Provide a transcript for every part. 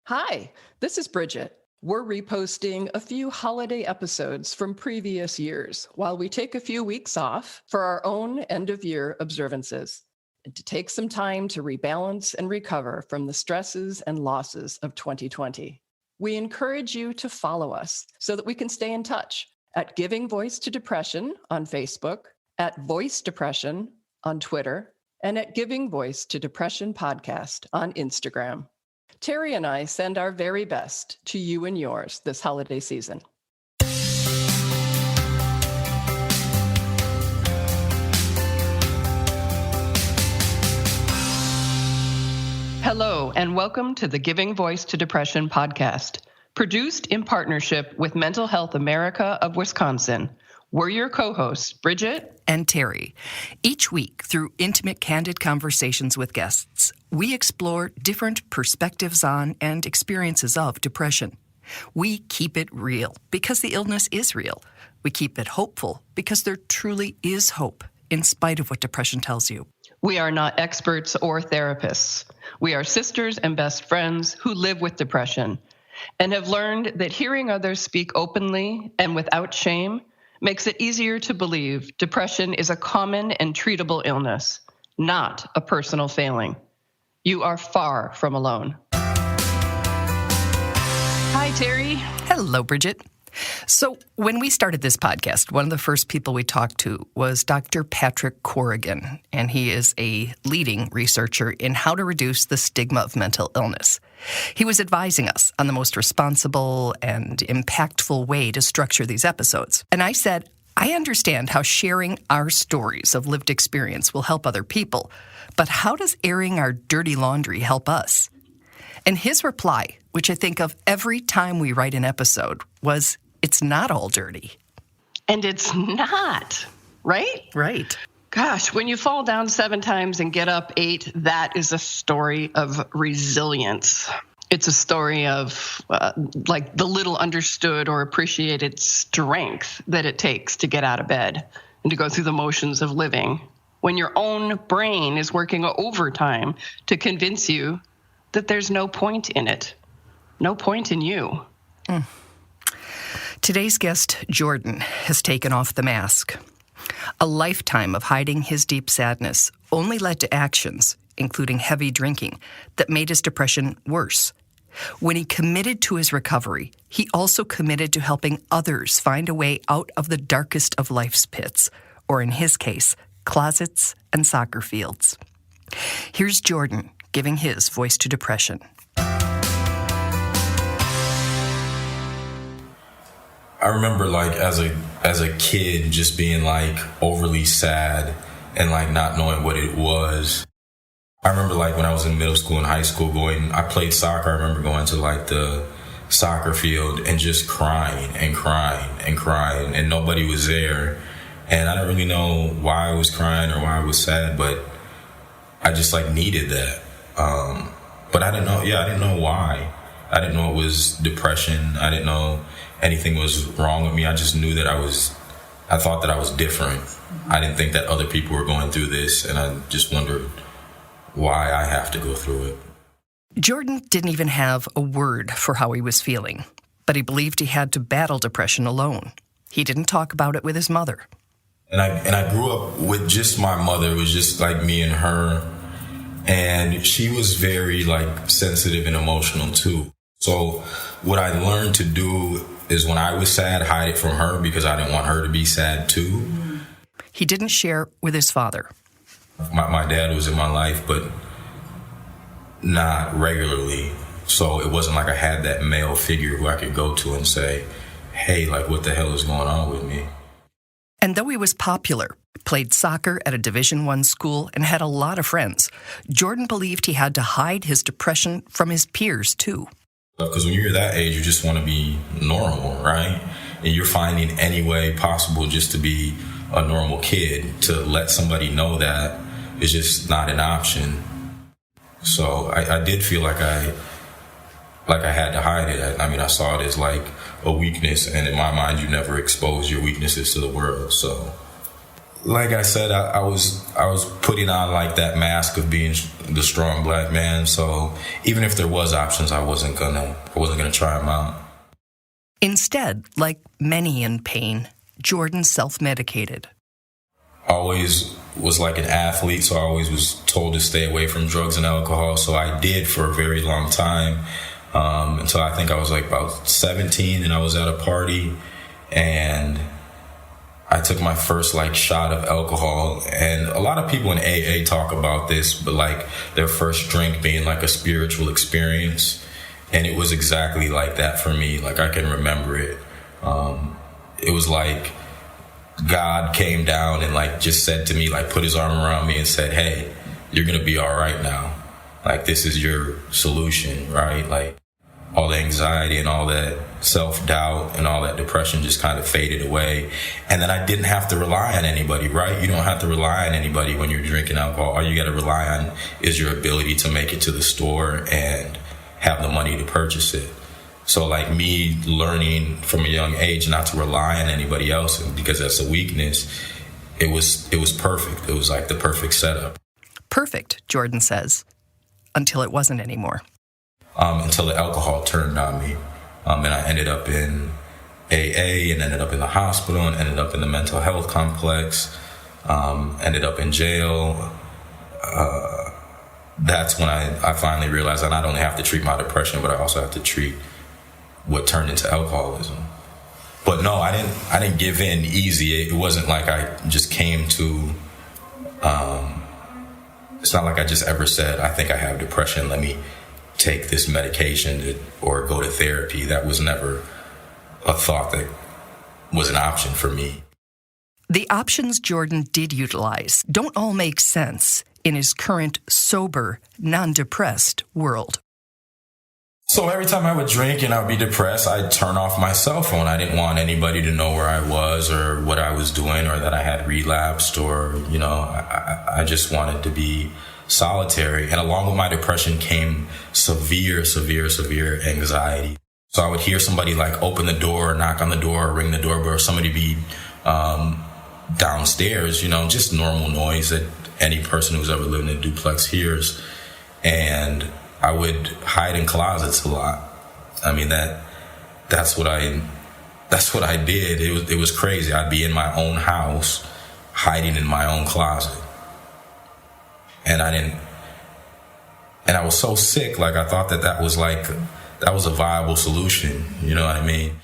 Hi, this is Bridget. We're reposting a few holiday episodes from previous years while we take a few weeks off for our own end-of-year observances and to take some time to rebalance and recover from the stresses and losses of 2020. We encourage you to follow us so that we can stay in touch at Giving Voice to Depression on Facebook, at Voice Depression on Twitter, and at Giving Voice to Depression Podcast on Instagram. Terry and I send our very best to you and yours this holiday season. Hello, and welcome to the Giving Voice to Depression podcast, produced in partnership with Mental Health America of Wisconsin. We're your co-hosts, Bridget and Terry. Each week, through intimate, candid conversations with guests, we explore different perspectives on and experiences of depression. We keep it real because the illness is real. We keep it hopeful because there truly is hope, in spite of what depression tells you. We are not experts or therapists. We are sisters and best friends who live with depression and have learned that hearing others speak openly and without shame makes it easier to believe depression is a common and treatable illness, not a personal failing. You are far from alone. Hi, Terry. Hello, Bridget. So when we started this podcast, one of the first people we talked to was Dr. Patrick Corrigan, and he is a leading researcher in how to reduce the stigma of mental illness. He was advising us on the most responsible and impactful way to structure these episodes. And I said, I understand how sharing our stories of lived experience will help other people, but how does airing our dirty laundry help us? And his reply, which I think of every time we write an episode, was, it's not all dirty. And it's not, right? Right. Gosh, when you fall down 7 times and get up 8, that is a story of resilience. It's a story of like the little understood or appreciated strength that it takes to get out of bed and to go through the motions of living when your own brain is working overtime to convince you that there's no point in it, no point in you. Today's guest, Jordan, has taken off the mask. A lifetime of hiding his deep sadness only led to actions, including heavy drinking, that made his depression worse. When he committed to his recovery, he also committed to helping others find a way out of the darkest of life's pits, or in his case, closets and soccer fields. Here's Jordan giving his voice to depression. I remember as a kid just being overly sad and not knowing what it was. I remember when I was in middle school and high school I played soccer. I remember going to the soccer field and just crying and crying and crying, and nobody was there. And I don't really know why I was crying or why I was sad, but I just needed that. But I didn't know. I didn't know why. I didn't know it was depression. I didn't know anything was wrong with me. I just knew that I thought that I was different. I didn't think that other people were going through this, and I just wondered why I have to go through it. Jordan didn't even have a word for how he was feeling, but he believed he had to battle depression alone. He didn't talk about it with his mother. And I grew up with just my mother. It was just me and her, and she was very sensitive and emotional too. So what I learned to do is when I was sad, hide it from her because I didn't want her to be sad too. He didn't share with his father. My dad was in my life, but not regularly. So it wasn't I had that male figure who I could go to and say, hey, what the hell is going on with me? And though he was popular, played soccer at a Division I school, and had a lot of friends, Jordan believed he had to hide his depression from his peers too. Because when you're that age, you just want to be normal, right? And you're finding any way possible just to be a normal kid. To let somebody know that is just not an option. So I did feel like I had to hide it. I saw it as a weakness, and in my mind, you never expose your weaknesses to the world. So Like I said, I was putting on like that mask of being the strong black man. So even if there was options, I wasn't gonna try them out. Instead, like many in pain, Jordan self-medicated. Always was like an athlete, so I always was told to stay away from drugs and alcohol. So I did for a very long time, until I think I was like about 17, and I was at a party, and I took my first like shot of alcohol. And a lot of people in AA talk about this, but like their first drink being like a spiritual experience. And it was exactly like that for me. Like I can remember it. It was like God came down and like just said to me, like put his arm around me and said, hey, you're going to be all right now. Like this is your solution, right? Like all the anxiety and all that self-doubt and all that depression just kind of faded away. And then I didn't have to rely on anybody, right? You don't have to rely on anybody when you're drinking alcohol. All you got to rely on is your ability to make it to the store and have the money to purchase it. So like me learning from a young age not to rely on anybody else, because that's a weakness, it was perfect. It was like the perfect setup. Perfect, Jordan says, until it wasn't anymore. Until the alcohol turned on me. And I ended up in AA and ended up in the hospital and ended up in the mental health complex, ended up in jail. That's when I finally realized I not only have to treat my depression, but I also have to treat what turned into alcoholism. But no, I didn't give in easy. It wasn't like I just came to, it's not like I just ever said, I think I have depression, let me take this medication or go to therapy. That was never a thought that was an option for me. The options Jordan did utilize don't all make sense in his current sober, non-depressed world. So every time I would drink and I would be depressed, I'd turn off my cell phone. I didn't want anybody to know where I was or what I was doing or that I had relapsed or, I just wanted to be solitary. And along with my depression came severe anxiety. So I would hear somebody like open the door, or knock on the door, or ring the doorbell, or somebody be downstairs, just normal noise that any person who's ever lived in a duplex hears. And I would hide in closets a lot. I mean, that's what I did. It was crazy. I'd be in my own house, hiding in my own closet. And I was so sick, like I thought that was a viable solution. You know what I mean?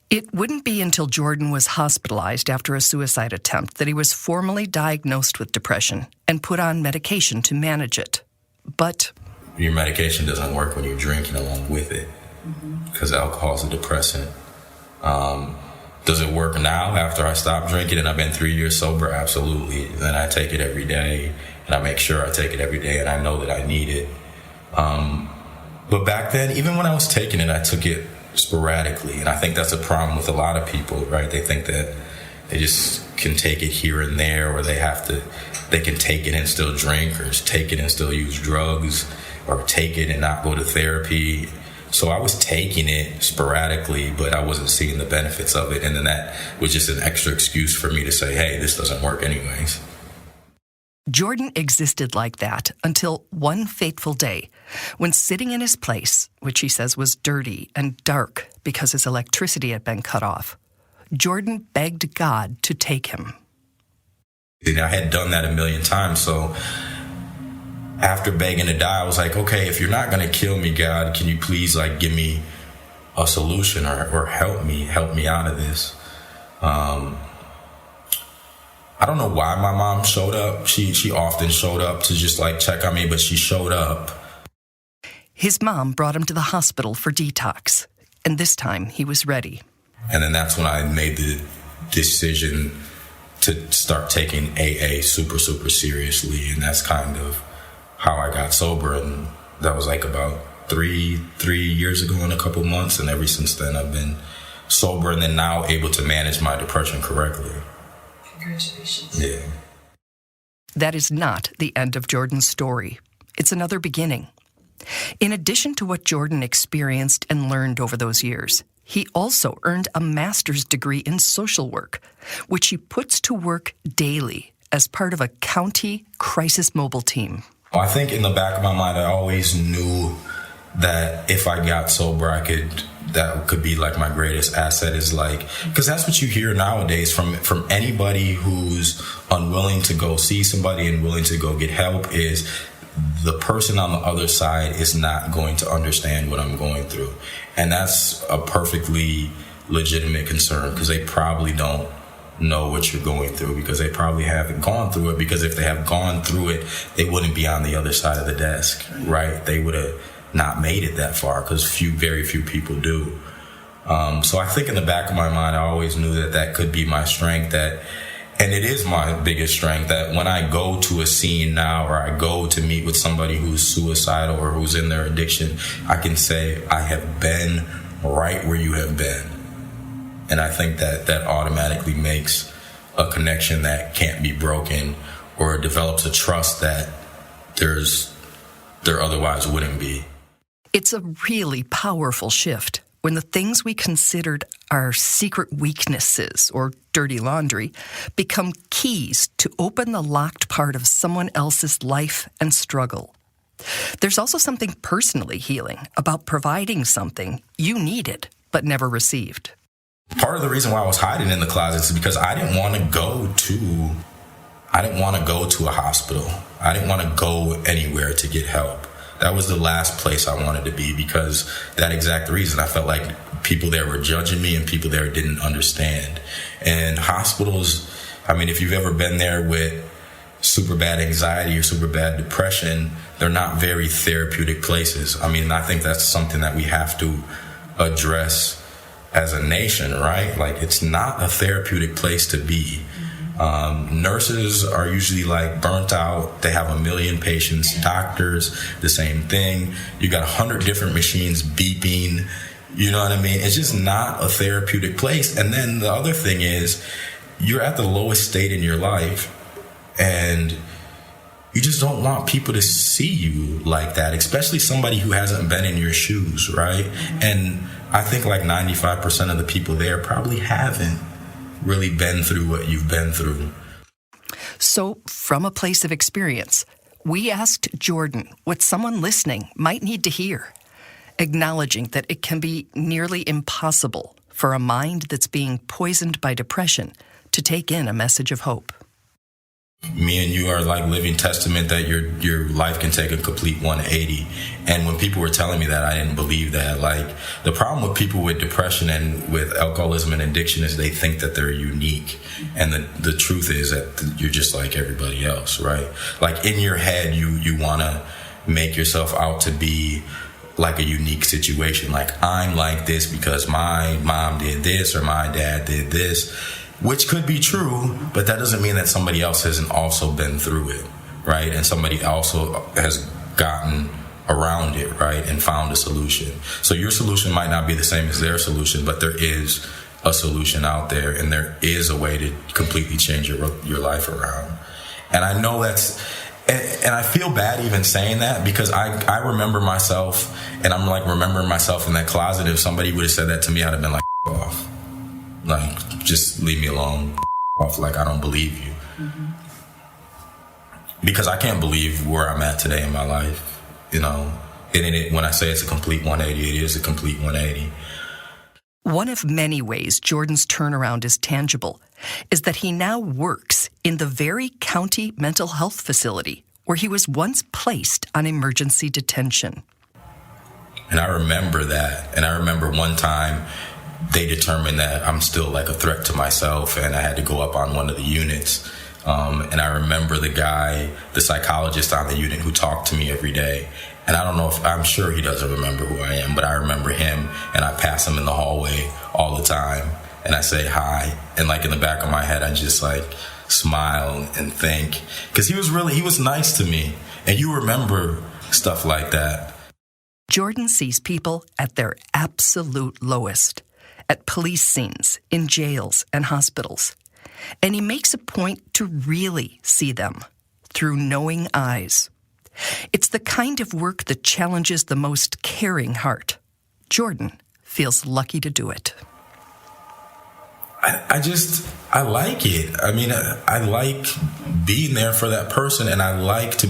It wouldn't be until Jordan was hospitalized after a suicide attempt that he was formally diagnosed with depression and put on medication to manage it. But your medication doesn't work when you're drinking along with it, because alcohol is a depressant. Does it work now after I stopped drinking and I've been 3 years sober? Absolutely. Then I take it every day, and I make sure I take it every day, and I know that I need it. But back then, even when I was taking it, I took it sporadically, and I think that's a problem with a lot of people, right? They think that they just can take it here and there, or they can take it and still drink, or take it and still use drugs, or take it and not go to therapy. So I was taking it sporadically, but I wasn't seeing the benefits of it. And then that was just an extra excuse for me to say, hey, this doesn't work anyways. Jordan existed like that until one fateful day when, sitting in his place, which he says was dirty and dark because his electricity had been cut off, Jordan begged God to take him. And I had done that a million times, so after begging to die, I was like, okay, if you're not going to kill me, God, can you please give me a solution or help me out of this? I don't know why my mom showed up. She often showed up to just check on me, but she showed up. His mom brought him to the hospital for detox, and this time he was ready. And then that's when I made the decision to start taking AA super seriously, and that's kind of how I got sober. And that was about three years ago in a couple months, and ever since then I've been sober, and then now able to manage my depression correctly. Congratulations. Yeah. That is not the end of Jordan's story. It's another beginning. In addition to what Jordan experienced and learned over those years, he also earned a master's degree in social work, which he puts to work daily as part of a county crisis mobile team. I think in the back of my mind, I always knew that if I got sober, that could be like my greatest asset, is like, because that's what you hear nowadays from anybody who's unwilling to go see somebody and willing to go get help, is the person on the other side is not going to understand what I'm going through. And that's a perfectly legitimate concern, because they probably don't know what you're going through, because they probably haven't gone through it, because if they have gone through it, they wouldn't be on the other side of the desk, right? They would have not made it that far, because very few people do. So I think in the back of my mind, I always knew that could be my strength, and it is my biggest strength, that when I go to a scene now, or I go to meet with somebody who's suicidal or who's in their addiction, I can say, I have been right where you have been. And I think that automatically makes a connection that can't be broken, or develops a trust that there otherwise wouldn't be. It's a really powerful shift when the things we considered our secret weaknesses or dirty laundry become keys to open the locked part of someone else's life and struggle. There's also something personally healing about providing something you needed but never received. Part of the reason why I was hiding in the closet is because I didn't want to go to a hospital. I didn't want to go anywhere to get help. That was the last place I wanted to be, because that exact reason. I felt like people there were judging me and people there didn't understand. And hospitals, I mean, if you've ever been there with super bad anxiety or super bad depression, they're not very therapeutic places. I mean, I think that's something that we have to address as a nation, right? Like, it's not a therapeutic place to be. Nurses are usually like burnt out. They have 1 million patients. Doctors, the same thing. You got 100 different machines beeping. You know what I mean? It's just not a therapeutic place. And then the other thing is, you're at the lowest state in your life, and you just don't want people to see you like that, especially somebody who hasn't been in your shoes, right? And I think like 95% of the people there probably haven't really been through what you've been through. So, from a place of experience, we asked Jordan what someone listening might need to hear, acknowledging that it can be nearly impossible for a mind that's being poisoned by depression to take in a message of hope. Me and you are like living testament that your life can take a complete 180. And when people were telling me that, I didn't believe that. Like, the problem with people with depression and with alcoholism and addiction is they think that they're unique. And the truth is that you're just like everybody else, right? Like, in your head, you want to make yourself out to be like a unique situation. Like, I'm like this because my mom did this or my dad did this. Which could be true, but that doesn't mean that somebody else hasn't also been through it, right? And somebody also has gotten around it, right? And found a solution. So your solution might not be the same as their solution, but there is a solution out there, and there is a way to completely change your life around. And I know and I feel bad even saying that, because I remember myself, and I'm like remembering myself in that closet. If somebody would have said that to me, I'd have been like, off. Like, just leave me alone. Off. Like, I don't believe you. Mm-hmm. Because I can't believe where I'm at today in my life. You know, and when I say it's a complete 180, it is a complete 180. One of many ways Jordan's turnaround is tangible is that he now works in the very county mental health facility where he was once placed on emergency detention. And I remember that. And I remember one time they determined that I'm still like a threat to myself, and I had to go up on one of the units. And I remember the psychologist on the unit who talked to me every day. And I don't know I'm sure he doesn't remember who I am, but I remember him, and I pass him in the hallway all the time. And I say hi. And like in the back of my head, I just like smile and think, because he was nice to me. And you remember stuff like that. Jordan sees people at their absolute lowest, at police scenes, in jails and hospitals. And he makes a point to really see them through knowing eyes. It's the kind of work that challenges the most caring heart. Jordan feels lucky to do it. I like it. I mean, I like being there for that person, and I like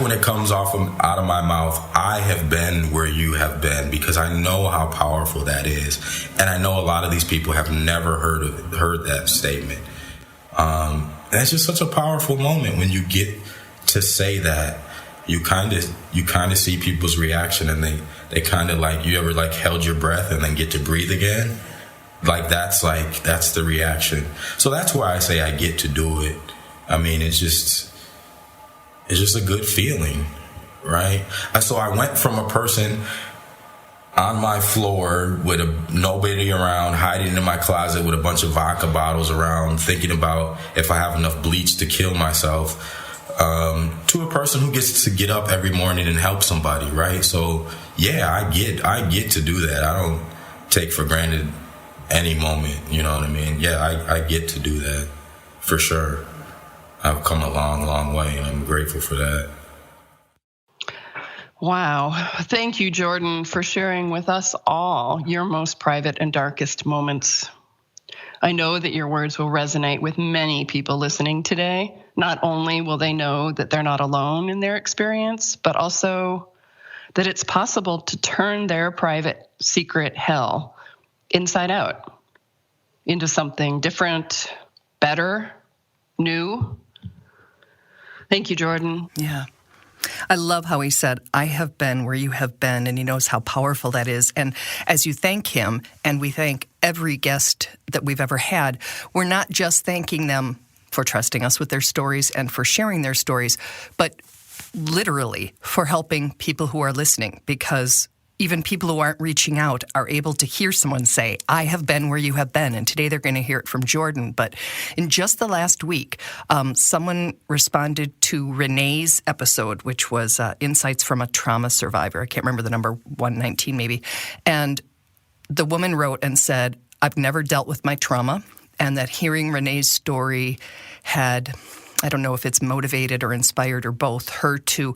when it comes out of my mouth, I have been where you have been, because I know how powerful that is. And I know a lot of these people have never heard that statement. And it's just such a powerful moment when you get to say that. You kind of see people's reaction, and they kind of like, you ever like held your breath and then get to breathe again? That's the reaction. So that's why I say I get to do it. I mean, it's just a good feeling, right? So I went from a person on my floor with nobody around, hiding in my closet with a bunch of vodka bottles around, thinking about if I have enough bleach to kill myself, to a person who gets to get up every morning and help somebody, right? So yeah, I get to do that. I don't take for granted any moment, you know what I mean? Yeah, I get to do that, for sure. I've come a long, long way, and I'm grateful for that. Wow. Thank you, Jordan, for sharing with us all your most private and darkest moments. I know that your words will resonate with many people listening today. Not only will they know that they're not alone in their experience, but also that it's possible to turn their private, secret hell inside out into something different, better, new. Thank you, Jordan. Yeah. I love how he said, I have been where you have been, and he knows how powerful that is. And as you thank him, and we thank every guest that we've ever had, we're not just thanking them for trusting us with their stories and for sharing their stories, but literally for helping people who are listening, because even people who aren't reaching out are able to hear someone say, I have been where you have been. And today they're going to hear it from Jordan. But in just the last week, someone responded to Renee's episode, which was Insights from a Trauma Survivor. I can't remember the number, 119 maybe. And the woman wrote and said, I've never dealt with my trauma, and that hearing Renee's story had, I don't know if it's motivated or inspired or both, her to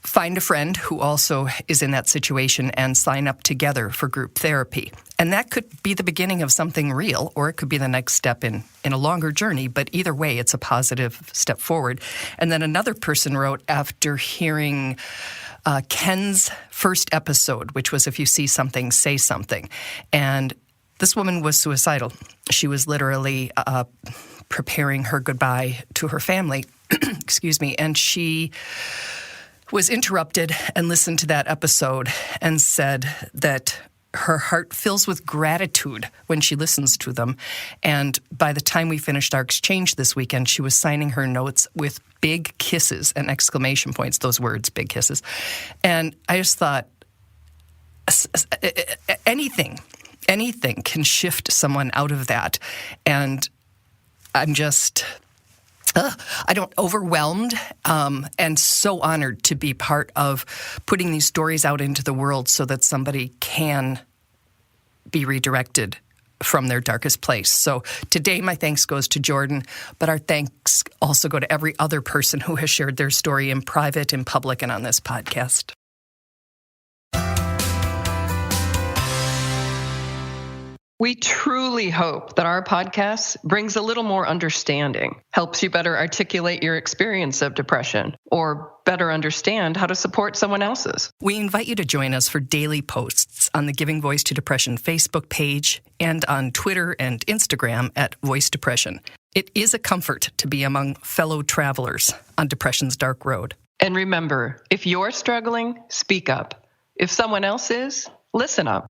find a friend who also is in that situation and sign up together for group therapy. And that could be the beginning of something real, or it could be the next step in a longer journey. But either way, it's a positive step forward. And then another person wrote after hearing Ken's first episode, which was If You See Something, Say Something. And this woman was suicidal. She was literally preparing her goodbye to her family, excuse me, and she was interrupted and listened to that episode and said that her heart fills with gratitude when she listens to them. And by the time we finished our exchange this weekend, she was signing her notes with big kisses and exclamation points, those words, big kisses. And I just thought, anything can shift someone out of that. And I'm just overwhelmed and so honored to be part of putting these stories out into the world so that somebody can be redirected from their darkest place. So today my thanks goes to Jordan, but our thanks also go to every other person who has shared their story in private, in public, and on this podcast. We truly hope that our podcast brings a little more understanding, helps you better articulate your experience of depression, or better understand how to support someone else's. We invite you to join us for daily posts on the Giving Voice to Depression Facebook page and on Twitter and Instagram at Voice Depression. It is a comfort to be among fellow travelers on depression's dark road. And remember, if you're struggling, speak up. If someone else is, listen up.